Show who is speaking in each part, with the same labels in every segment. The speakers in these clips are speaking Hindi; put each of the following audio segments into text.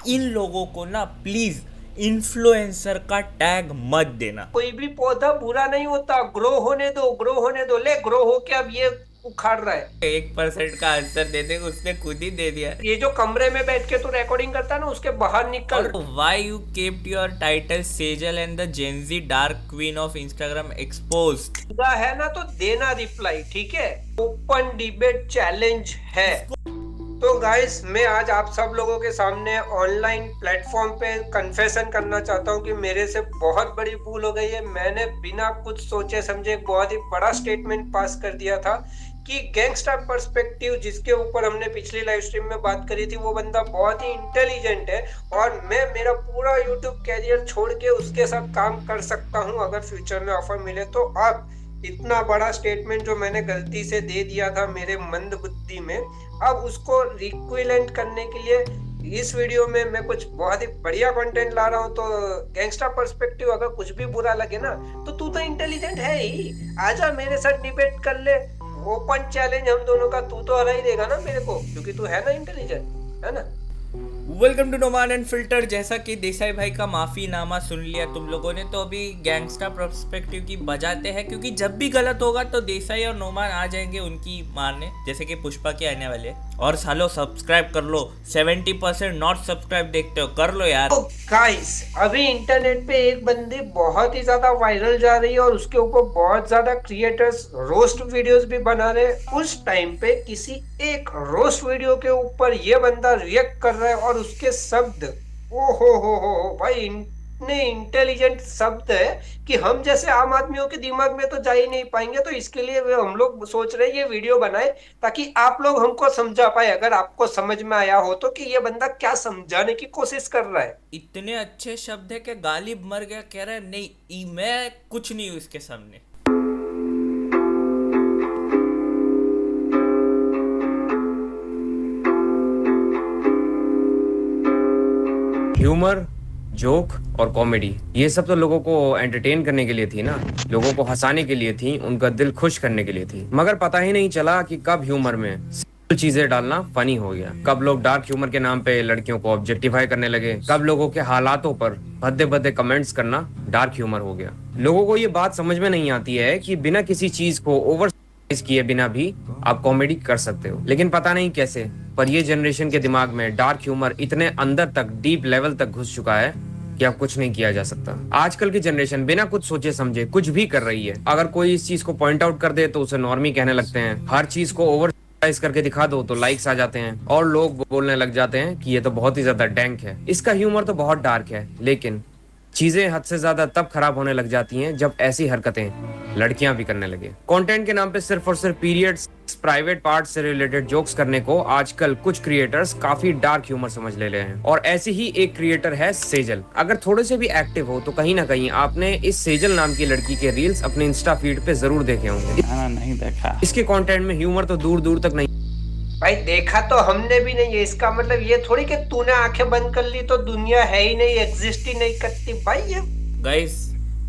Speaker 1: इन लोगों को ना प्लीज इन्फ्लुएंसर का टैग मत देना।
Speaker 2: कोई भी पौधा बुरा नहीं होता, ग्रो होने दो, ग्रो होने दो। ले ग्रो होके अब ये उखाड़ रहा है।
Speaker 1: 1% का आंसर दे देगा, उसने खुद ही दे दिया।
Speaker 2: ये जो कमरे में बैठ के तू रिकॉर्डिंग करता है ना, उसके बाहर निकल।
Speaker 1: और why you kept your title Sejal and the Gen Z dark queen of Instagram exposed
Speaker 2: है ना, तो देना रिप्लाई, ठीक है। ओपन डिबेट चैलेंज है। तो गाइस, मैं आज आप सब लोगों के सामने ऑनलाइन प्लेटफॉर्म पे कन्फेशन करना चाहता हूँ कि मेरे से बहुत बड़ी भूल हो गई है। मैंने बिना कुछ सोचे समझे एक बहुत ही बड़ा स्टेटमेंट पास कर दिया था कि गैंगस्टर पर्सपेक्टिव, जिसके ऊपर हमने पिछली लाइव स्ट्रीम में बात करी थी, वो बंदा बहुत ही इंटेलिजेंट है और मैं मेरा पूरा यूट्यूब कैरियर छोड़ के उसके साथ काम कर सकता हूँ अगर फ्यूचर में ऑफर मिले तो। अब इतना बड़ा स्टेटमेंट जो मैंने गलती से दे दिया था मेरे मंद बुद्धि में, अब उसको रिक्विलेंट करने के लिए इस वीडियो में मैं कुछ बहुत ही बढ़िया कंटेंट ला रहा हूँ। तो गैंगस्टर पर्सपेक्टिव, अगर कुछ भी बुरा लगे ना, तो तू तो इंटेलिजेंट है ही, आजा मेरे साथ डिबेट कर ले। ओपन चैलेंज हम दोनों का, तू तो हरा ही देगा ना मेरे को, क्योंकि तू है ना इंटेलिजेंट, है ना।
Speaker 1: Welcome to Noman and filter. जैसा कि देसाई भाई का माफीनामा सुन लिया तुम लोगों ने, तो अभी गैंगस्टर पर्सपेक्टिव की बजाते हैं, क्योंकि जब भी गलत होगा तो देसाई और नोमान आ जाएंगे उनकी मारने, जैसे कि पुष्पा के आने वाले। और सालो सब्सक्राइब कर लो, 70% नॉट सब्सक्राइब देखते हो, कर लो यार।
Speaker 2: तो गाइस, अभी इंटरनेट पे एक बंदी बहुत ही ज्यादा वायरल जा रही है और उसके ऊपर बहुत ज्यादा क्रिएटर्स रोस्ट वीडियोस भी बना रहे हैं। उस टाइम पे किसी एक रोस्ट वीडियो के ऊपर ये बंदा रिएक्ट कर रहा है और उसके शब्द, ओ हो भाई, इतने इंटेलिजेंट शब्द है कि हम जैसे आम आदमियों के दिमाग में तो जा ही नहीं पाएंगे। तो इसके लिए हम लोग सोच रहे हैं ये वीडियो बनाए ताकि आप लोग हमको समझा पाए, अगर आपको समझ में आया हो तो, कि ये बंदा क्या समझाने की कोशिश कर रहा है।
Speaker 1: इतने अच्छे शब्द है कि गालिब मर गया कह रहा है नहीं, मैं कुछ नहीं हूँ इसके सामने।
Speaker 3: ह्यूमर, जोक और कॉमेडी, ये सब तो लोगों को एंटरटेन करने के लिए थी ना, लोगों को हंसाने के लिए थी, उनका दिल खुश करने के लिए थी। मगर पता ही नहीं चला कि कब ह्यूमर में सिंपल चीजें डालना फनी हो गया, कब लोग डार्क ह्यूमर के नाम पे लड़कियों को ऑब्जेक्टिफाई करने लगे, कब लोगों के हालातों पर भद्दे भद्दे कमेंट्स करना डार्क ह्यूमर हो गया। लोगों को ये बात समझ में नहीं आती है कि बिना किसी चीज को ओवर किए बिना भी आप कॉमेडी कर सकते हो, लेकिन पता नहीं कैसे पर ये जनरेशन के दिमाग में डार्क ह्यूमर इतने अंदर तक, डीप लेवल तक घुस चुका है कि अब कुछ नहीं किया जा सकता। आजकल की जनरेशन बिना कुछ सोचे समझे कुछ भी कर रही है। अगर कोई इस चीज को पॉइंट आउट कर दे तो उसे नॉर्मी कहने लगते हैं, हर चीज को ओवर करके दिखा दो तो लाइक्स आ जाते हैं और लोग बोलने लग जाते हैं कि ये तो बहुत ही ज्यादा डैंक है, इसका ह्यूमर तो बहुत डार्क है। लेकिन चीजें हद से ज्यादा तब खराब होने लग जाती हैं जब ऐसी हरकतें लड़कियां भी करने लगे। कंटेंट के नाम पे सिर्फ और सिर्फ पीरियड्स, प्राइवेट पार्ट से रिलेटेड जोक्स करने को आजकल कुछ क्रिएटर्स काफी डार्क ह्यूमर समझ ले रहे हैं। और ऐसी ही एक क्रिएटर है सेजल। अगर थोड़े से भी एक्टिव हो तो कहीं ना कहीं आपने इस सेजल नाम की लड़की के रील्स अपने इंस्टा फीड पे जरूर देखे होंगे।
Speaker 4: नहीं देखा।
Speaker 3: इसके कंटेंट में ह्यूमर तो दूर दूर तक नहीं।
Speaker 2: भाई देखा तो हमने भी नहीं है, इसका मतलब ये थोड़ी कि तूने आंखें बंद कर ली तो दुनिया है ही नहीं, एग्जिस्ट ही नहीं करती भाई। ये
Speaker 1: गाइस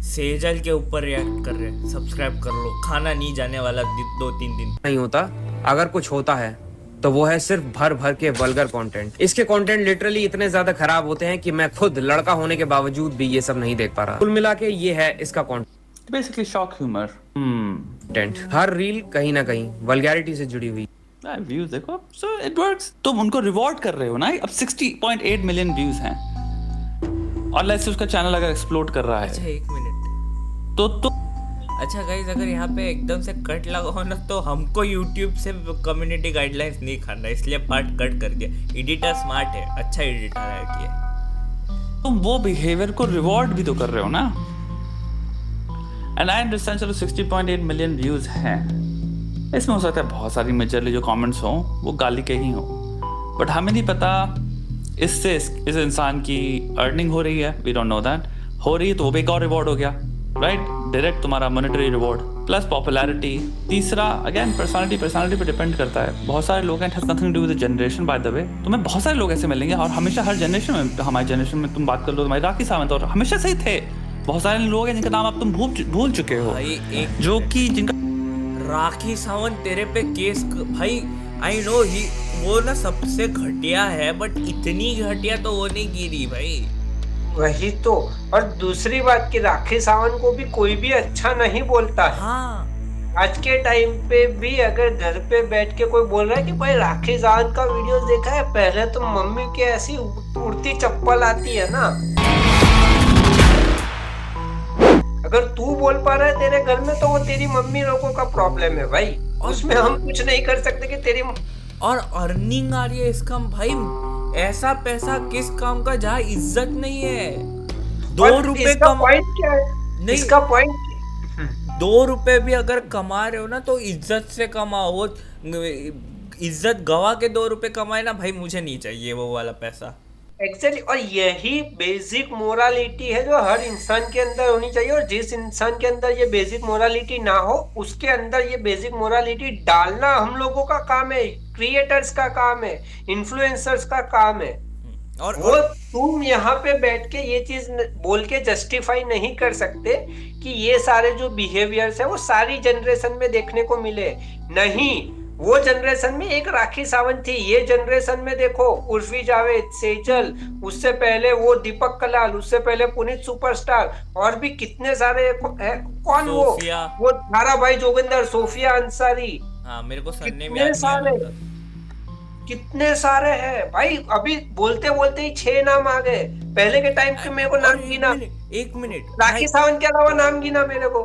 Speaker 1: सेजल के ऊपर रिएक्ट कर रहे हैं, सब्सक्राइब कर लो, खाना नहीं जाने वाला 2-3 दिन
Speaker 3: नहीं होता। अगर कुछ होता है तो वो है सिर्फ भर भर के वल्गर कंटेंट। इसके कंटेंट लिटरली इतने ज्यादा खराब होते हैं कि मैं खुद लड़का होने के बावजूद भी ये सब नहीं देख पा रहा। कुल मिला के ये है इसका कंटेंट,
Speaker 4: बेसिकली शॉक ह्यूमर।
Speaker 3: हर रील कहीं ना कहीं वल्गैरिटी से जुड़ी हुई।
Speaker 4: व्यूज देखो, सो इट वर्क्स। तुम उनको रिवॉर्ड कर रहे हो ना। अब 60.8 मिलियन व्यूज हैं और लेट्स से उसका चैनल अगर एक्सप्लोड कर रहा है।
Speaker 1: अच्छा 1 मिनट
Speaker 4: तो
Speaker 1: अच्छा गाइस, अगर यहाँ पे एकदम से कट लगा हो ना तो हमको यूट्यूब से कम्युनिटी गाइडलाइंस नहीं खाना, इसलिए पार्ट कट कर दिया। एडिटर स्मार्ट है, अच्छा एडिटर है किया।
Speaker 4: तुम वो बिहेवियर को रिवॉर्ड भी तो कर रहे हो ना। एंड आई अंडरस्टैंड, चलो 60.8 मिलियन व्यूज हैं, इसमें हो सकता है बहुत सारी मेजरली जो कमेंट्स हों वो गाली के ही हों, बट हमें नहीं पता इससे इस इंसान की अर्निंग हो रही है। We don't know that. हो रही है तो वो भी एक और रिवॉर्ड हो गया, राइट? डायरेक्ट तुम्हारा मॉनेटरी रिवॉर्ड प्लस पॉपुलैरिटी। तीसरा अगेन पर्सनालिटी पे डिपेंड करता है। बहुत सारे लोग हैं, it has nothing to do with the generation by the way. तुम्हें बहुत सारे लोग ऐसे मिलेंगे और हमेशा हर जनरेशन में, हमारी जनरेशन में तुम बात कर लो, हमारे राखी सावंत और हमेशा से ही थे। बहुत सारे लोग हैं जिनका नाम आप तुम भूल चुके हो, जो कि जिनका
Speaker 1: राखी सावंत तेरे पे केस भाई, आई नो ही वो ना सबसे घटिया है, बट इतनी घटिया तो वो नहीं गिरी भाई।
Speaker 2: वही तो। और दूसरी बात कि राखी सावंत को भी कोई भी अच्छा नहीं बोलता है।
Speaker 1: हाँ
Speaker 2: आज के टाइम पे भी अगर घर पे बैठ के कोई बोल रहा है कि भाई राखी सावंत का वीडियो देखा है, पहले तो मम्मी के ऐसी उड़ती चप्पल आती है ना। अगर तू बोल पा रहा है तेरे घर में, तो वो तेरी मम्मी लोगों का प्रॉब्लम है भाई, उसमें हम कुछ नहीं कर सकते कि तेरी।
Speaker 1: और अर्निंग आ रही है इसका भाई, ऐसा पैसा किस काम का जहाँ इज्जत नहीं है। 2 रुपए
Speaker 2: इसका
Speaker 1: कमा
Speaker 2: पॉइंट क्या है?
Speaker 1: नहीं,
Speaker 2: इसका पॉइंट
Speaker 1: 2 रुपए भी अगर कमा रहे हो ना तो इज्जत से कमाओ। वो इज्जत गवा के 2 रुपए कमाए ना भाई, मुझे नहीं चाहिए वो वाला पैसा।
Speaker 2: एक्चुअली और यही बेसिक मोरालिटी है जो हर इंसान के अंदर होनी चाहिए। और जिस इंसान के अंदर ये बेसिक मोरालिटी ना हो, उसके अंदर ये बेसिक मोरालिटी डालना हम लोगों का काम है, क्रिएटर्स का काम है, इन्फ्लुएंसर्स का काम है।
Speaker 1: और
Speaker 2: वो तुम यहाँ पे बैठ के ये चीज बोल के जस्टिफाई नहीं कर सकते कि ये सारे जो बिहेवियर्स है वो सारी जनरेशन में देखने को मिले। नहीं, वो जनरेशन में एक राखी सावंत थी, ये जनरेशन में देखो उर्फी जावेद, सेजल, उससे पहले वो दीपक कलाल, उससे पहले पुनीत सुपरस्टार, और भी कितने सारे है। कौन
Speaker 1: सोफिया।
Speaker 2: वो धारा भाई जोगिंदर, सोफिया अंसारी,
Speaker 1: हाँ मेरे को सरनेम
Speaker 2: कितने
Speaker 1: याद नहीं
Speaker 2: सारे
Speaker 1: आ रहा।
Speaker 2: कितने सारे हैं भाई। अभी बोलते बोलते ही 6 नाम आ गए। पहले के टाइम पे मेरे को नाम गिना,
Speaker 1: एक मिनट
Speaker 2: राखी सावंत के अलावा नाम गिना मेरे को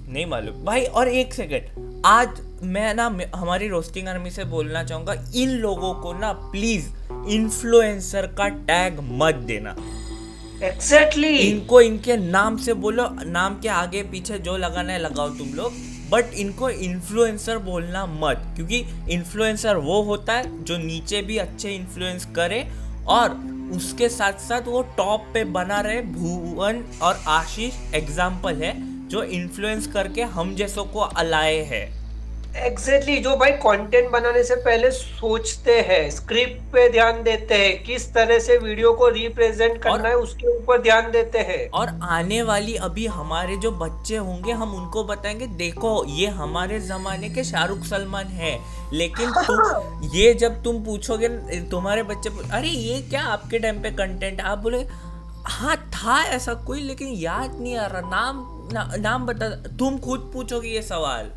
Speaker 1: नहीं मालूम भाई। और एक सेकंड, आज मैं ना हमारी रोस्टिंग आर्मी से बोलना चाहूंगा, इन लोगों को ना प्लीज इन्फ्लुएंसर का टैग मत देना।
Speaker 2: एग्जैक्टली
Speaker 1: इनको इनके नाम से बोलो, नाम के आगे पीछे जो लगाना है लगाओ तुम लोग, बट इनको इन्फ्लुएंसर बोलना मत। क्योंकि इन्फ्लुएंसर वो होता है जो नीचे भी अच्छे इन्फ्लुएंस करे और उसके साथ साथ वो टॉप पे बना रहे। भुवन और आशीष एग्जाम्पल है जो इन्फ्लुएंस करके हम जैसों को अलाए है।
Speaker 2: एग्जैक्टली जो भाई कंटेंट बनाने से पहले सोचते हैं, स्क्रिप्ट पे ध्यान देते हैं, किस तरह से वीडियो को रिप्रेजेंट करना है उसके ऊपर ध्यान देते हैं।
Speaker 1: और आने वाली अभी हमारे जो बच्चे होंगे हम उनको बताएंगे, देखो ये हमारे जमाने के शाहरुख सलमान है। लेकिन ये जब तुम पूछोगे तुम्हारे बच्चे, अरे ये क्या आपके टाइम पे कंटेंट, आप बोले हाँ था ऐसा कोई, लेकिन याद नहीं आ रहा, नाम बता। तुम खुद पूछोगे ये सवाल।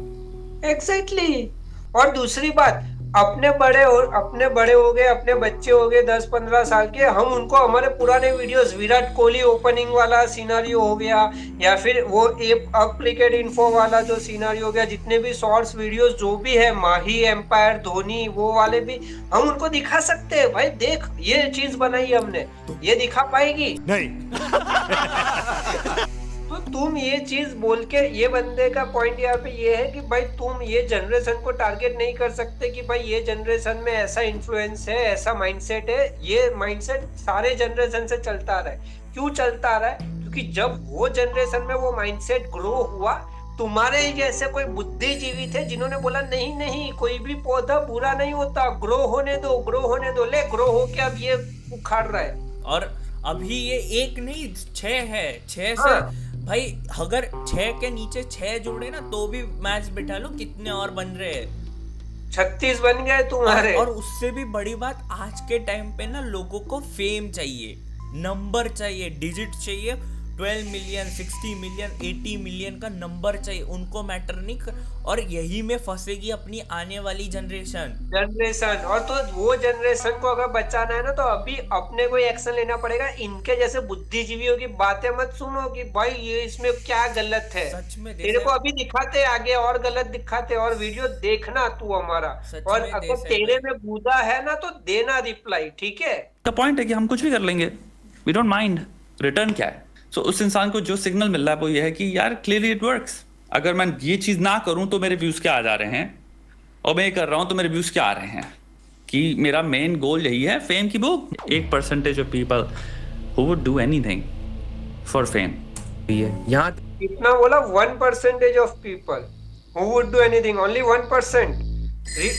Speaker 2: एग्जैक्टली और दूसरी बात, अपने बड़े हो गए, अपने बच्चे हो गए 10-15 साल के, हम उनको हमारे पुराने वीडियोस, विराट कोहली ओपनिंग वाला सिनारियो हो गया, या फिर वो अब क्रिकेट इन्फो वाला जो सिनारियो हो गया, जितने भी शॉर्ट्स वीडियोस जो भी है, माही, एम्पायर, धोनी, वो वाले भी हम उनको दिखा सकते हैं। भाई देख ये चीज बनाई हमने, ये दिखा पाएगी
Speaker 5: नहीं।
Speaker 2: तो तुम ये चीज बोल के, ये बंदे का पॉइंट यहाँ पे ये है कि भाई तुम ये जनरेशन को टारगेट नहीं कर सकते कि भाई ये जनरेशन में ऐसा इन्फ्लुएंस है, ऐसा माइंडसेट है। ये माइंडसेट सारे जनरेशन से चलता रहा है। क्यों चलता रहा है? क्योंकि जब वो जनरेशन में वो माइंडसेट ग्रो हुआ, तुम्हारे जैसे कोई बुद्धिजीवी थे जिन्होंने बोला नहीं नहीं, कोई भी पौधा बुरा नहीं होता, ग्रो होने दो, ग्रो होने दो। ले ग्रो होके अब ये उखाड़ रहा है।
Speaker 1: और अभी ये 1 नहीं 6 है, 6 से
Speaker 2: हाँ।
Speaker 1: भाई अगर 6 के नीचे 6 जोड़े ना तो भी मैच बिठा लो, कितने और बन रहे हैं।
Speaker 2: 36 बन गए तुम्हारे।
Speaker 1: और उससे भी बड़ी बात, आज के टाइम पे ना लोगों को फेम चाहिए, नंबर चाहिए, डिजिट चाहिए। 12 मिलियन, 60 मिलियन, 80 मिलियन का नंबर चाहिए, उनको मैटर नहीं और यही में फंसेगी अपनी आने वाली जनरेशन।
Speaker 2: और तो वो जनरेशन को अगर बचाना है ना, तो अभी अपने को एक्शन लेना पड़ेगा। इनके जैसे बुद्धिजीवियों की बातें मत सुनो कि भाई ये इसमें क्या गलत है।
Speaker 1: सच में
Speaker 2: तेरे को अभी दिखाते आगे और गलत दिखाते, और वीडियो देखना तू हमारा। और अगर तेरे में बुरा है ना तो देना रिप्लाई, ठीक है।
Speaker 4: का पॉइंट है कि हम कुछ भी कर लेंगे, वी डोंट माइंड। रिटर्न क्या है? सो उस इंसान को जो सिग्नल मिल रहा है वो ये है कि यार क्लियरली इट वर्क्स। अगर मैं ये चीज ना करूं तो मेरे व्यूज क्या आ जा रहे हैं, और मैं ये कर रहा हूं तो मेरे व्यूज क्या आ रहे हैं। कि मेरा मेन गोल यही है फेम की book. 1% of people who would do anything for fame.
Speaker 3: यहाँ
Speaker 2: इतना बोला 1% of people who would do anything, only 1%।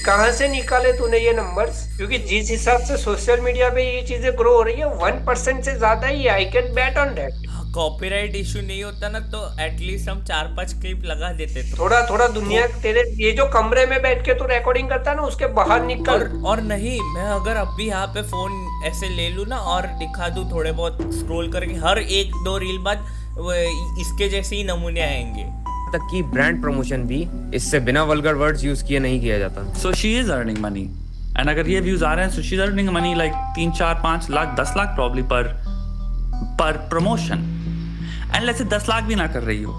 Speaker 2: कहाँ से निकाले तूने ये नंबर्स? क्योंकि जिस हिसाब से सोशल मीडिया पे ये चीजें ग्रो हो रही है 1% से ज्यादा ही, I can bet on that.
Speaker 1: Copyright issue नहीं होता ना तो एटलीस्ट हम 4-5 क्लिप लगा देते तो।
Speaker 2: थोड़ा थोड़ा दुनिया तेरे ये जो कमरे में बैठ के तू रिकॉर्डिंग करता है ना उसके बाहर निकल।
Speaker 1: और नहीं, मैं अगर अब भी यहाँ पे फोन ऐसे ले लूँ ना और दिखा दूँ थोड़े बहुत स्क्रॉल करके, हर 1-2 रील बाद इसके जैसे ही नमूने आएंगे।
Speaker 3: तक की ब्रांड प्रमोशन भी इससे बिना वल्गर वर्ड्स यूज किए नहीं किया जाता।
Speaker 4: So she is earning money, and अगर ये व्यूज आ रहे हैं so she is earning money like 3, 4, 5 lakh 10 lakh probably पर promotion. And let's say 10 lakh भी ना कर रही हो,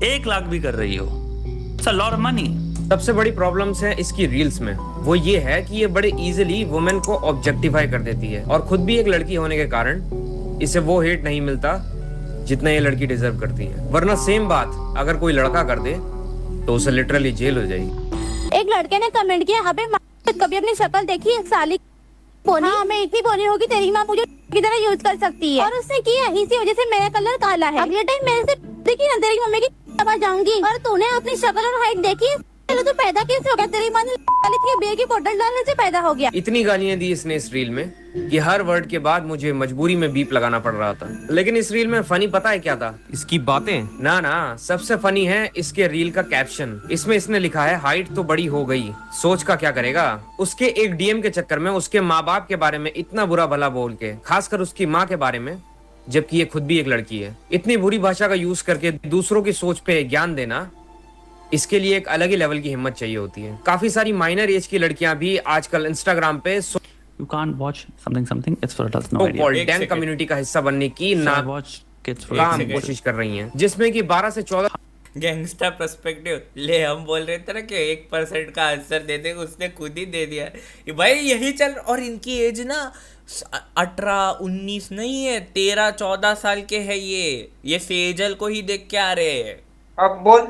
Speaker 4: 1 लाख भी कर रही हो, it's a lot of money.
Speaker 3: सबसे बड़ी प्रॉब्लम्स है इसकी रील्स में, वो ये है कि ये बड़े इजीली वुमेन को ऑब्जेक्टिफाई कर देती है, और खुद भी एक लड़की होने के कारण इसे वो हेट नहीं मिलता जितना ये लड़की डिजर्व करती है। वरना सेम बात अगर कोई लड़का कर दे तो उसे लिटरली जेल हो जाएगी।
Speaker 5: एक लड़के ने कमेंट किया, अबे कभी अपनी शक्ल देखी है साली पोनी? हाँ, मैं इतनी पोनी होगी तेरी माँ मुझे की तरह यूज कर सकती है। और उसने किया, इसी वजह से मेरा कलर काला है। अगले टाइम मेरे से देखी ना तेरी मम्मी की दबा जाऊंगी। और तूने अपनी शक्ल और हाइट देखी? चलो तू पैदा कैसे हो गया? तेरी माँ ने बियर की बोतल डालने से पैदा हो गया।
Speaker 3: इतनी गालियां दी इसने इस रील में कि हर वर्ड के बाद मुझे मजबूरी में बीप लगाना पड़ रहा था। लेकिन इस रील में फनी पता है क्या था? इसकी बातें ना, सबसे फनी है इसके रील का कैप्शन। इसमें इसने लिखा है, हाइट तो बड़ी हो गई, सोच का क्या करेगा। उसके एक डीएम के चक्कर में उसके माँ बाप के बारे में इतना बुरा भला बोल के, खासकर उसकी माँ के बारे में, जबकि ये खुद भी एक लड़की है। इतनी बुरी भाषा का यूज करके दूसरों की सोच पे ज्ञान देना, इसके लिए एक अलग ही लेवल की हिम्मत चाहिए होती है। काफी सारी माइनर एज की लड़कियां भी आजकल इंस्टाग्राम पे
Speaker 4: You can't watch something. It's for adults. No idea.
Speaker 3: Called
Speaker 1: एक
Speaker 3: डैंग
Speaker 1: सेकंड।
Speaker 3: कम्युनिटी का हिस्सा बनने की
Speaker 4: So I
Speaker 3: ना
Speaker 4: watch kids for
Speaker 3: काम
Speaker 1: सेकंड।
Speaker 3: कोशिश कर रही हैं, जिसमें कि 12 से 14
Speaker 1: गैंगस्टर पर्सपेक्टिव ले, हम बोल रहे थे ना कि 1% का आंसर दे देगा, उसने खुद ही दे दिया ये भाई, यही चल। और इनकी एज ना 18-19 नहीं है, 13-14 साल के है ये सेजल को ही देख के आ रहे हैं।
Speaker 2: अब बोल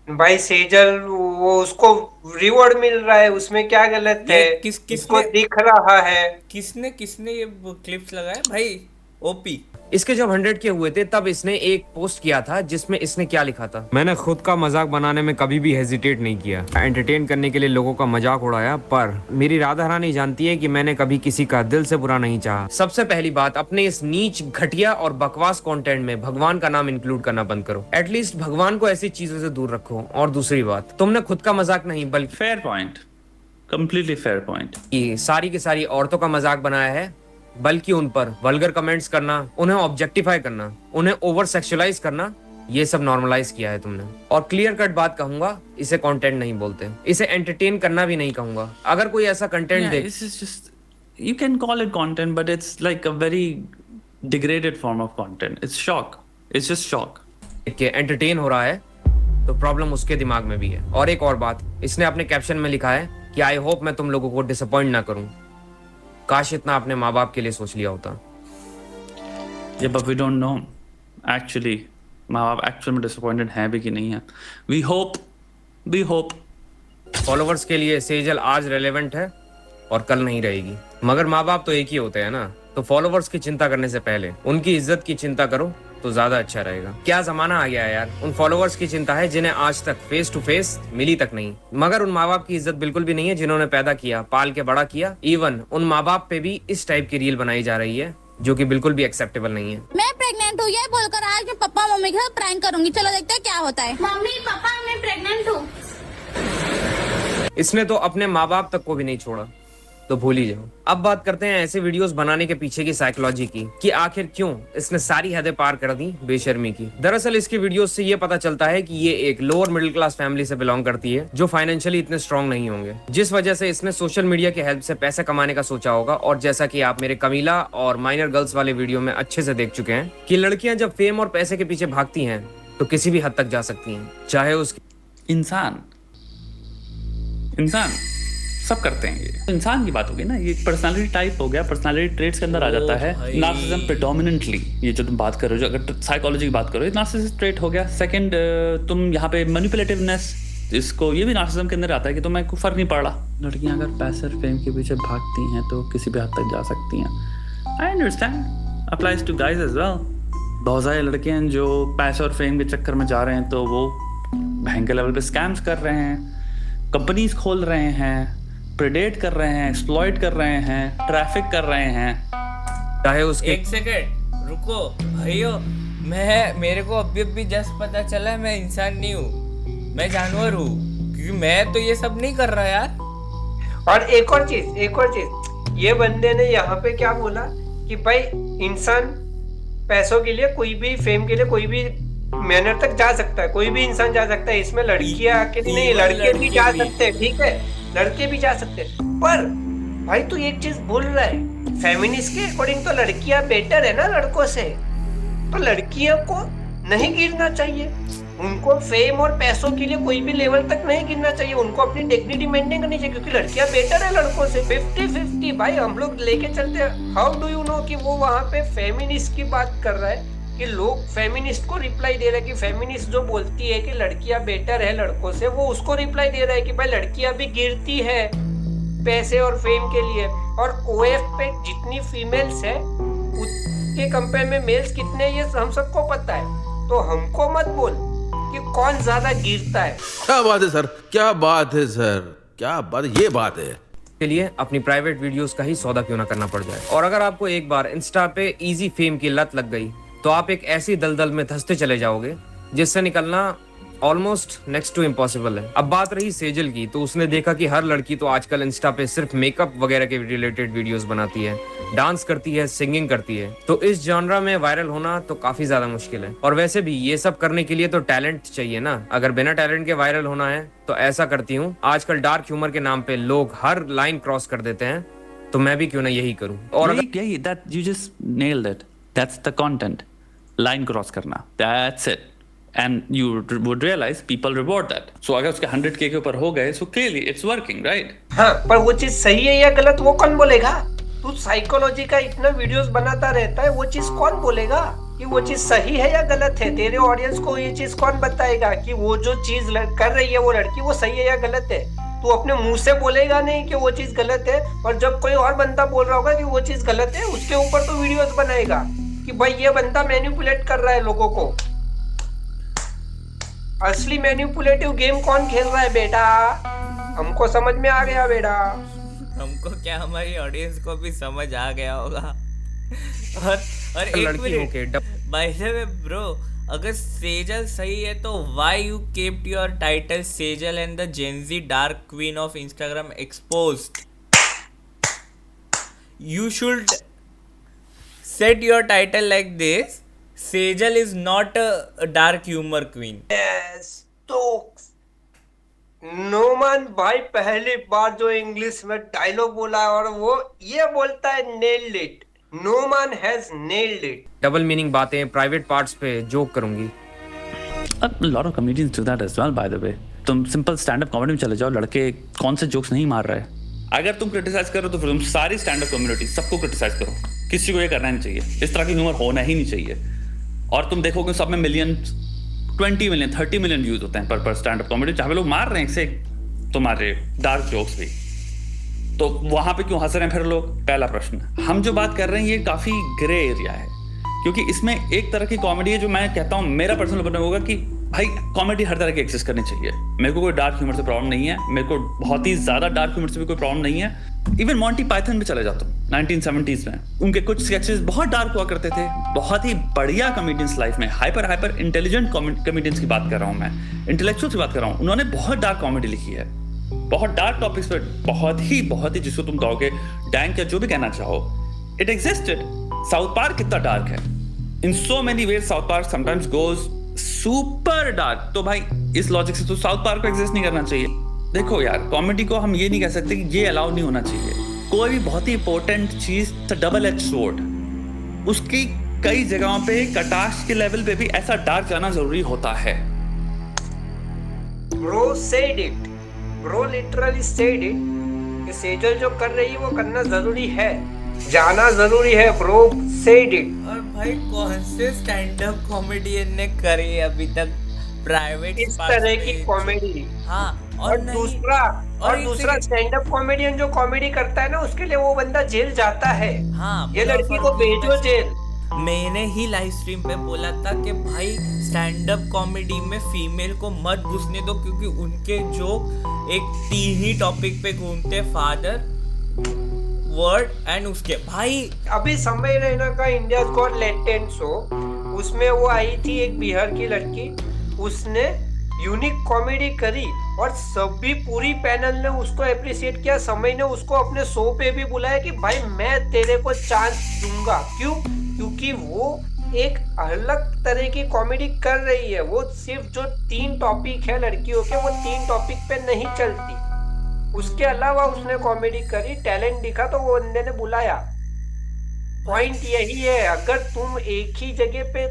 Speaker 2: भाई, सेजल वो उसको रिवॉर्ड मिल रहा है, उसमें क्या गलत है?
Speaker 1: ये किसको
Speaker 2: किसको दिख रहा है?
Speaker 1: किसने ये क्लिप्स लगाया भाई? ओपी।
Speaker 3: इसके जब 100 के हुए थे तब इसने एक पोस्ट किया था जिसमें इसने क्या लिखा था, मैंने खुद का मजाक बनाने में कभी भी हेजिटेट नहीं किया, एंटरटेन करने के लिए लोगों का मजाक उड़ाया, पर मेरी राधा रानी जानती है कि मैंने कभी किसी का दिल से बुरा नहीं चाहा। सबसे पहली बात, अपने इस नीच, घटिया और बकवास कंटेंट में भगवान का नाम इंक्लूड करना बंद करो। एटलीस्ट भगवान को ऐसी चीजों से दूर रखो। और दूसरी बात, तुमने खुद का मजाक नहीं बल्कि
Speaker 4: fair point, completely fair point.
Speaker 3: सारी की सारी औरतों का मजाक बनाया है, बल्कि उन पर वल्गर कमेंट्स करना, उन्हें ऑब्जेक्टिफाई करना, उन्हें ओवर सेक्सुअलाइज करना, ये सब नॉर्मलाइज किया है तुमने। और क्लियर कट बात कहूंगा, इसे कंटेंट नहीं बोलते, इसे एंटरटेन करना भी नहीं कहूंगा। अगर कोई ऐसा कंटेंट
Speaker 4: Yeah,
Speaker 3: देख
Speaker 4: this is just, you can call it content, but it's like a very degraded form of content. It's shock. It's just shock.
Speaker 3: के एंटरटेन हो रहा है तो प्रॉब्लम उसके दिमाग में भी है। और एक और बात, इसने अपने कैप्शन में लिखा है कि आई होप मैं तुम लोगों को डिसअपॉइंट ना करूं। काश इतना अपने माँ बाप के लिए सोच लिया होता।
Speaker 4: Yeah, but we don't know. Actually, माँ बाप एक्चुअल में disappointed हैं भी कि नहीं है. We hope.
Speaker 3: फॉलोवर्स के लिए सेजल आज रेलेवेंट है और कल नहीं रहेगी, मगर माँ बाप तो एक ही होते हैं ना। तो फॉलोवर्स की चिंता करने से पहले उनकी इज्जत की चिंता करो तो ज्यादा अच्छा रहेगा। क्या जमाना आ गया है यार, उन फॉलोवर्स की चिंता है जिन्हें आज तक फेस टू फेस मिली तक नहीं, मगर उन माँ बाप की इज्जत बिल्कुल भी नहीं है जिन्होंने पैदा किया, पाल के बड़ा किया। इवन उन माँ बाप पे भी इस टाइप की रील बनाई जा रही है जो कि बिल्कुल भी एक्सेप्टेबल नहीं है।
Speaker 5: मैं प्रेग्नेंट हूँ ये बोलकर आज मैं पापा मम्मी के साथ प्रैंक करूंगी। चलो देखते हैं क्या होता है। मम्मी पापा मैं प्रेग्नेंट हूँ।
Speaker 3: इसने तो अपने माँ बाप तक को भी नहीं छोड़ा, तो भूल ही जाओ। अब बात करते हैं ऐसे वीडियोस बनाने के पीछे की साइकोलॉजी की, कि आखिर क्यों इसने सारी हदें पार कर दी बेशर्मी की। दरअसल इसकी वीडियोस से ये पता चलता है कि ये एक लोअर मिडिल क्लास फैमिली से बिलोंग करती है, जो फाइनेंशियली इतने स्ट्रांग नहीं होंगे, जिस वजह से इसने सोशल मीडिया की हेल्प से पैसे कमाने का सोचा होगा। और जैसा कि आप मेरे कमीला और माइनर गर्ल्स वाले वीडियो में अच्छे से देख चुके हैं कि लड़कियां जब फेम और पैसे के पीछे भागती हैं तो किसी भी हद तक जा सकती हैं, चाहे उसकी
Speaker 4: इंसान सब करते हैं। ये इंसान की बात होगी ना, ये पर्सनालिटी टाइप हो गया, पर्सनालिटी ट्रेट्स के अंदर आ जाता है। नार्सिसिज्म प्रेडोमिनेंटली, ये जो तुम बात कर रहे हो, जो अगर साइकोलॉजी की बात करो, ये नार्सिसिस्ट ट्रेट हो गया। सेकंड, तुम यहाँ पे मैनिपुलेटिवनेस, इसको ये भी नार्सिसिज्म के अंदर आता है कि तुम्हें कोई फर्क नहीं पड़ रहा। लड़कियां अगर पैसे और फेम के पीछे भागती हैं तो किसी भी हद तक जा सकती हैं। I understand, applies to guys as well. बहुत सारे लड़के हैं जो पैसे और फेम के चक्कर में जा रहे हैं, तो वो भयंकर लेवल पे स्कैम्स कर रहे हैं, कंपनीज खोल रहे हैं, प्रेडेट कर रहे हैं, एक्सप्लॉइट कर रहे हैं, ट्रैफिक कर रहे हैं।
Speaker 3: चाहे उसके
Speaker 1: एक सेकंड रुको भाइयों, मेरे को अभी जस्ट पता चला मैं इंसान नहीं हूँ, मैं जानवर हूँ, क्योंकि मैं तो ये सब नहीं कर रहा यार।
Speaker 2: और एक और चीज, ये बंदे ने यहाँ पे क्या बोला कि भाई इंसान पैसों के लिए कोई भी, फेम के लिए कोई भी मेहनत तक जा सकता है, कोई भी इंसान जा सकता है, इसमें लड़कियां अकेली नहीं, लड़के भी जा सकते हैं, ठीक है, लड़के भी जा सकते हैं। पर भाई तू एक चीज भूल रहा है, फेमिनिस्ट के अकॉर्डिंग तो लड़कियां बेटर है ना लड़कों से, तो लड़कियों को नहीं गिरना चाहिए, उनको फेम और पैसों के लिए कोई भी लेवल तक नहीं गिरना चाहिए, उनको अपनी डिग्निटी मेंटेन करनी चाहिए, क्योंकि लड़कियां बेटर है लड़कों से। 50-50 भाई हम लोग लेके चलते हैं। हाउ डू यू नो कि वो वहां पे फेमिनिस्ट की बात कर रहा है, कि लोग फेमिनिस्ट को रिप्लाई दे रहे हैं, कि फेमिनिस्ट जो बोलती है कि लड़कियां बेटर है लड़कों से, वो उसको रिप्लाई दे रहा है कि भाई लड़कियां भी गिरती है पैसे और फेम के लिए, और ओएफ पे जितनी फीमेल्स है उसके कंपेयर में मेल्स कितने, ये हम सबको पता है। तो हमको मत बोल कि कौन ज्यादा गिरता है।
Speaker 6: क्या बात है सर, क्या बात है सर, क्या बात, ये बात है।
Speaker 3: के लिए अपनी प्राइवेट वीडियोस का ही सौदा क्यों ना करना पड़ जाए। और अगर आपको एक बार इंस्टा पे इजी फेम की लत लग गई तो आप एक ऐसी दलदल में धंसते चले जाओगे जिससे निकलना ऑलमोस्ट नेक्स्ट टू इम्पॉसिबल है। अब बात रही सेजल की, तो उसने देखा कि हर लड़की तो आजकल इंस्टा पे सिर्फ मेकअप वगैरह के रिलेटेड वीडियोस बनाती है, डांस करती है, सिंगिंग करती है, तो इस जॉनरा में वायरल होना तो काफी ज्यादा मुश्किल है। और वैसे भी ये सब करने के लिए तो टैलेंट चाहिए ना, अगर बिना टैलेंट के वायरल होना है तो ऐसा करती हूँ, आजकल डार्क ह्यूमर के नाम पे लोग हर लाइन क्रॉस कर देते हैं, तो मैं भी क्यों ना यही करूँ। और
Speaker 4: यही that you just nailed it. That's the content. Line cross करना, that's it. And you would realize people reward that. So अगर उसके 100K के ऊपर हो गए, so clearly it's working, right?
Speaker 2: हाँ, पर वो चीज सही है या गलत वो कौन बोलेगा? तू साइकोलॉजी का इतना वीडियोस बनाता रहता है, वो चीज कौन बोलेगा कि वो चीज सही है या गलत है? तेरे ऑडियंस को ये चीज कौन बताएगा कि वो जो चीज कर रही है वो लड़की, वो सही है या गलत है? तू अपने मुंह से बोलेगा नहीं कि वो चीज गलत है, और जब कोई और बंदा बोल रहा होगा कि वो चीज गलत है, उसके ऊपर तो वीडियोस बनाएगा कि भाई ये बंदा मैनिपुलेट कर रहा है लोगों को। असली मैनिपुलेटिव गेम कौन खेल रहा है बेटा? हमको समझ में आ गया बेटा।
Speaker 1: हमको क्या, हमारी ऑडियंस को भी समझ आ गया होगा। और एक
Speaker 3: लड़की होके
Speaker 1: minute, bye the way bro, अगर सेजल सही है तो why you kept your title Sejal and the Gen Z dark queen of Instagram exposed? You should set your title like this. Sejal is not a dark humor queen.
Speaker 2: Yes, तो नोमान भाई पहली बार जो इंग्लिश में डायलॉग बोला है, और वो ये बोलता है nailed it. Noman has nailed it.
Speaker 3: Double meaning बातें प्राइवेट पार्ट्स पे जोक करूंगी।
Speaker 4: A lot of comedians do that as well, by the way. तुम सिंपल स्टैंड अप कॉमेडी में चले जाओ, लड़के कौन से जोक्स नहीं मार रहे। अगर तुम क्रिटिसाइज करो तो फिर तुम सारी स्टैंड अप कम्युनिटी सबको क्रिटिसाइज करो, किसी को ये करना नहीं चाहिए, इस तरह की ह्यूमर होना ही नहीं चाहिए। और तुम देखोगे सब में मिलियन, 20 मिलियन, 30 मिलियन व्यूज होते हैं पर स्टैंड अप कॉमेडी, जहाँ पे लोग मार रहे हैं एक से तुम्हारे डार्क जोक्स भी, तो वहां पे क्यों हंस रहे हैं फिर लोग? पहला प्रश्न। हम जो बात कर रहे हैं ये काफी ग्रे एरिया है, क्योंकि इसमें एक तरह की कॉमेडी है जो मैं कहता हूँ, मेरा पर्सनल ओपिनियन होगा कि भाई कॉमेडी हर तरह की एग्जिस्ट करनी चाहिए। मेरे को कोई डार्क ह्यूमर से प्रॉब्लम नहीं है, मेरे को बहुत ही ज्यादा डार्क ह्यूमर से भी कोई प्रॉब्लम नहीं है। इवन मॉन्टी पाइथन में चले जाता हूँ 1970s में, उनके कुछ स्केचेस बहुत डार्क हुआ करते थे, बहुत ही बढ़िया कॉमेडियंस लाइफ में, हाइपर इंटेलिजेंट कॉमेडियंस की बात कर रहा हूँ मैं, इंटेलेक्चुअल की बात कर रहा हूँ, उन्होंने बहुत डार्क कॉमेडी लिखी है, बहुत डार्क टॉपिक्स पे, बहुत ही जिसको तुम कहोगे डैंक या जो भी कहना चाहो, इट एग्जिस्टेड। साउथ पार्क कितना डार्क है, in so many ways South Park sometimes goes super dark. तो भाई इस लॉजिक से तो साउथ पार्क को एग्जिस्ट नहीं करना चाहिए। देखो यार, कॉमेडी को हम ये नहीं कह सकते कि ये अलाउ नहीं होना चाहिए। कोई भी बहुत ही इंपॉर्टेंट चीज डबल एज स्वॉर्ड, उसकी कई जगहों पे कटाक्ष के लेवल पे भी ऐसा डार्क जाना जरूरी होता है।
Speaker 2: Bro said it. Bro literally said it. कि सेजल जो कर रही है वो करना जरूरी है, जाना जरूरी है। Bro said it.
Speaker 1: और भाई कौन से स्टैंड अप कॉमेडियन ने करी अभी तक प्राइवेट
Speaker 2: इस तरह की कॉमेडी?
Speaker 1: हाँ,
Speaker 2: और दूसरा स्टैंड अप कॉमेडियन जो कॉमेडी करता है ना, उसके लिए वो बंदा जेल जाता है।
Speaker 1: हाँ,
Speaker 2: ये लड़की को भेजो जेल,
Speaker 1: मैंने ही लाइव स्ट्रीम पे बोला था कि भाई स्टैंड अप कॉमेडी में फीमेल को मत घुसने दो, क्योंकि उनके जोक एक 3 ही टॉपिक पे घूमते, फादर, वर्ड एंड उसके भाई।
Speaker 2: अभी समय रैना का इंडियाज गॉट लेटेंट शो, उसमें वो आई थी एक बिहार की लड़की, उसने यूनिक कॉमेडी करी और सभी पूरी पैनल ने उसको अप्रिशिएट किया। समय ने उसको अपने शो पे भी बुलाया कि भाई मैं तेरे को चांस दूंगा। क्यों? क्योंकि वो एक अलग तरह की कॉमेडी कर रही है। वो सिर्फ जो 3 टॉपिक है लड़कियों के, वो 3 टॉपिक पे नहीं चलती, उसके अलावा उसने कॉमेडी करी, टैलेंट दिखा तो वो बंदे ने बुलाया। पॉइंट यही है, अगर तुम एक ही जगह पे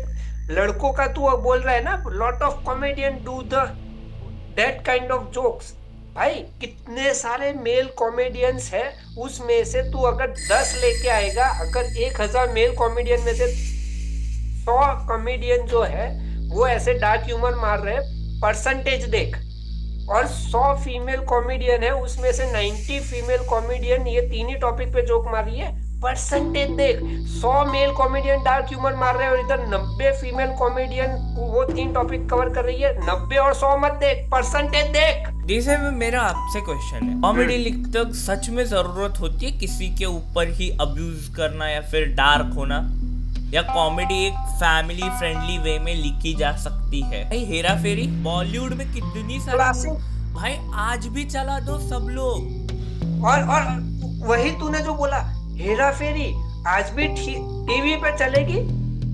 Speaker 2: लड़कों का तू बोल रहा है ना, lot of comedian do that kind of jokes. भाई कितने सारे मेल कॉमेडियंस है, उसमें से तू अगर 10 लेके आएगा, अगर 1000 मेल कॉमेडियन में से 100 कॉमेडियन जो है वो ऐसे डार्क ह्यूमर मार रहे हैं, परसेंटेज देख, और 100 फीमेल कॉमेडियन है, उसमें से 90 फीमेल कॉमेडियन ये 3 ही टॉपिक पे जोक मार रही है, परसेंटेज देख। 100 मेल कॉमेडियन डार्क ह्यूमर मार रहे हैं और इधर 90 फीमेल कॉमेडियन वो 3 टॉपिक कवर कर रही है। 90 और 100 मत देख, परसेंटेज देख।
Speaker 1: जैसे में मेरा आपसे क्वेश्चन है, कॉमेडी लिखते वक्त सच में जरूरत होती है किसी के ऊपर ही अब्यूज करना या फिर डार्क होना, या कॉमेडी एक फैमिली फ्रेंडली वे में लिखी जा सकती है? भाई हेरा फेरी बॉलीवुड में कितनी सारी,
Speaker 2: क्लासिक।
Speaker 1: भाई आज भी चला दो सब लोग।
Speaker 2: और वही तूने जो बोला, हेरा फेरी आज भी टीवी पे चलेगी,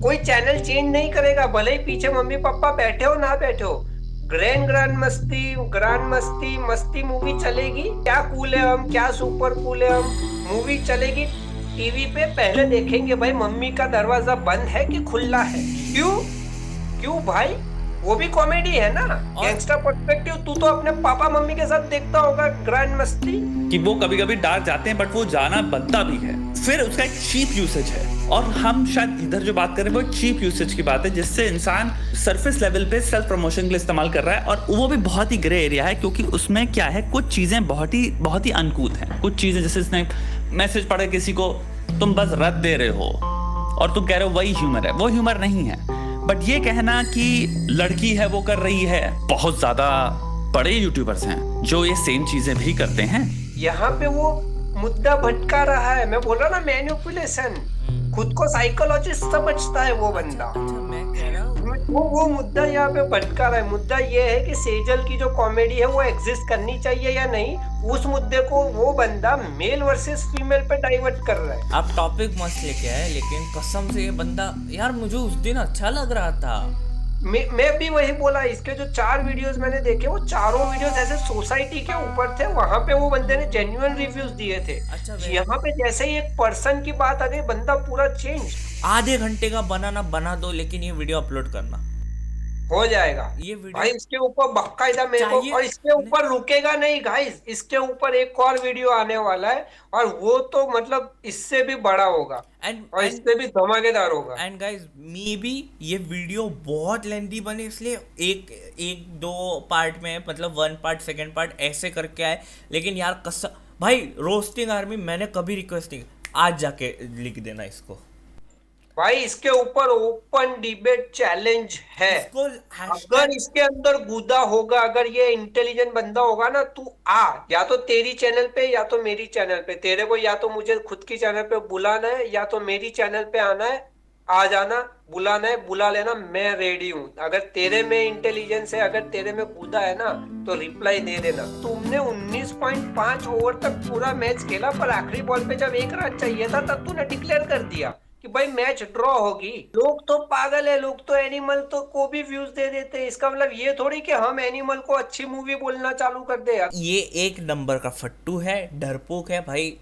Speaker 2: कोई चैनल चेंज नहीं करेगा, भले ही पीछे मम्मी पापा बैठे हो ना बैठे हो। ग्रैंड मस्ती मस्ती मूवी चलेगी। क्या कूल है हम, क्या सुपर कूल है हम, मूवी चलेगी टीवी पे, पहले देखेंगे भाई मम्मी का दरवाजा बंद है कि खुला है। क्यों भाई, वो भी कॉमेडी है ना, गैंगस्टर पर्सपेक्टिव। तू तो अपने पापा मम्मी के साथ देखता होगा ग्रैंड मस्ती,
Speaker 4: कि वो कभी कभी डार्क जाते हैं बट वो जाना बनता भी है, फिर उसका एक चीप यूसेज है। और हम शायद इधर जो बात कर रहे हैं वो चीप यूसेज की बात है, जिससे इंसान सरफेस लेवल पे सेल्फ प्रमोशन के लिए इस्तेमाल कर रहा है, और वो भी बहुत ही ग्रे एरिया है, क्योंकि उसमें क्या है, कुछ चीजें बहुत ही अनकूथ हैं। कुछ चीजें जैसे इसने मैसेज पढ़ा किसी को, तुम बस रद्द दे रहे हो और तुम कह रहे हो वही ह्यूमर है, वो ह्यूमर नहीं है। बट ये कहना कि लड़की है वो कर रही है, बहुत ज्यादा बड़े यूट्यूबर्स हैं जो ये सेम चीजें भी करते हैं।
Speaker 2: यहाँ पे वो मुद्दा भटका रहा है। मैं बोल रहा ना, मैनिपुलेशन, खुद को साइकोलॉजिस्ट समझता है वो बंदा।
Speaker 1: अच्छा मैं कह रहा हूँ
Speaker 2: वो मुद्दा यहाँ पे भटका रहा है। मुद्दा ये है कि सेजल की जो कॉमेडी है वो एग्जिस्ट करनी चाहिए या नहीं, उस मुद्दे को वो बंदा मेल वर्सेस फीमेल पे डाइवर्ट कर रहा है।
Speaker 1: आप टॉपिक मस्त लेके आए, लेकिन कसम से ये बंदा, यार मुझे उस दिन अच्छा लग रहा था।
Speaker 2: मैं भी वही बोला। इसके जो 4 वीडियोस मैंने देखे, वो चारों वीडियोस ऐसे सोसाइटी के ऊपर थे, वहां पे वो बंदे ने जेन्युइन रिव्यूज दिए थे।
Speaker 1: अच्छा,
Speaker 2: यहाँ पे जैसे ही एक पर्सन की बात आ गई, बंदा पूरा चेंज।
Speaker 1: आधे घंटे का बनाना बना दो, लेकिन ये वीडियो अपलोड करना
Speaker 2: हो जाएगा
Speaker 1: ये वीडियो
Speaker 2: भाई। इसके ऊपर बाकायदा मेरे को,
Speaker 1: चाहिए।
Speaker 2: और इसके ऊपर रुकेगा नहीं गाइस, इसके ऊपर एक और वीडियो आने वाला है, और वो तो मतलब इससे भी बड़ा होगा और इससे भी धमाकेदार होगा।
Speaker 1: एंड गाइस, मी भी ये वीडियो बहुत लेंथी बने, इसलिए एक 2 पार्ट में, मतलब 1 पार्ट 2nd पार्ट ऐसे करके आए। लेकिन यार कसम भाई, रोस्टिंग आर्मी मैंने कभी रिक्वेस्ट नहीं, आज जाके लिख देना इसको
Speaker 2: भाई। इसके ऊपर ओपन डिबेट चैलेंज है। अगर इसके अंदर गुदा होगा, अगर ये इंटेलिजेंट बंदा होगा ना, तू आ, या तो तेरी चैनल पे या तो मेरी चैनल पे। तेरे को या तो मुझे खुद की चैनल पे बुलाना है, या तो मेरी चैनल पे आना है, आ जाना, बुलाना है बुला लेना, मैं रेडी हूँ। अगर तेरे में इंटेलिजेंस है, अगर तेरे में गुदा है ना, तो रिप्लाई दे देना। तुमने 19.5 ओवर तक पूरा मैच खेला, पर आखिरी बॉल पे जब 1 रन चाहिए था, तब तूने डिक्लेयर कर दिया कि भाई मैच ड्रॉ होगी। लोग तो पागल है, लोग तो एनिमल तो को भी व्यूज दे देते हैं। इसका मतलब ये थोड़ी कि हम एनिमल को अच्छी मूवी बोलना चालू कर दे।
Speaker 1: ये 1 नंबर का फट्टू है, डरपोक है भाई।